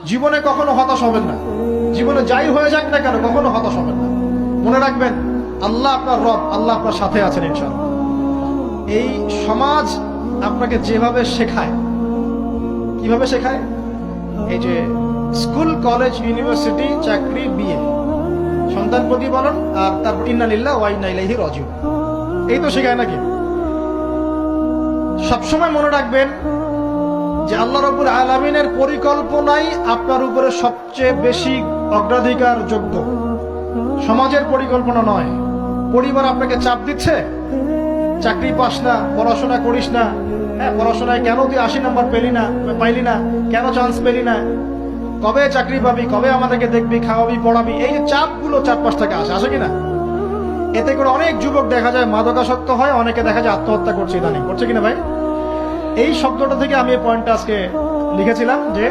জীবনে কখনো হতাশ হবেন না। জীবনে যাই হয়ে যাক না কেন কখনো হতাশ হবেন না। মনে রাখবেন আল্লাহ আপনার রব, আল্লাহ আপনার সাথে আছেন ইনশাআল্লাহ। এই সমাজ আপনাকে যেভাবে শেখায়, কিভাবে শেখায়, এই যে স্কুল, কলেজ, ইউনিভার্সিটি, চাকরি, বিয়ে, সন্তান প্রতিপালন, আর তারপর ইন্না লিল্লাহি ওয়া ইন্না ইলাইহি রাজিউন, এই তো শেখায় নাকি? সবসময় মনে রাখবেন যে আল্লাহ রাব্বুল আলামিনের পরিকল্পনাই আপনার উপরে সবচেয়ে বেশি অগ্রাধিকার যোগ্য, সমাজের পরিকল্পনা নয়। পরিবার আপনাকে চাপ দিচ্ছে, চাকরি পাস না, পড়াশোনা করিস না, হ্যাঁ পড়াশোনায় কেন তুই 80 নাম্বার পাইলি না, কেন চান্স পেলি না, কবে চাকরি পাবি, কবে আমাদেরকে দেখবি, খাওয়াবি, পড়াবি, এই যে চাপগুলো চারপাশ থেকে আসে কিনা, এতে করে অনেক যুবক দেখা যায় মাদকাসক্ত হয়, অনেকে দেখা যায় আত্মহত্যা করছে, ইদানিং করছে কিনা ভাই? এই শব্দটা থেকে আমি এই পয়েন্টটা আজকে লিখেছিলাম যে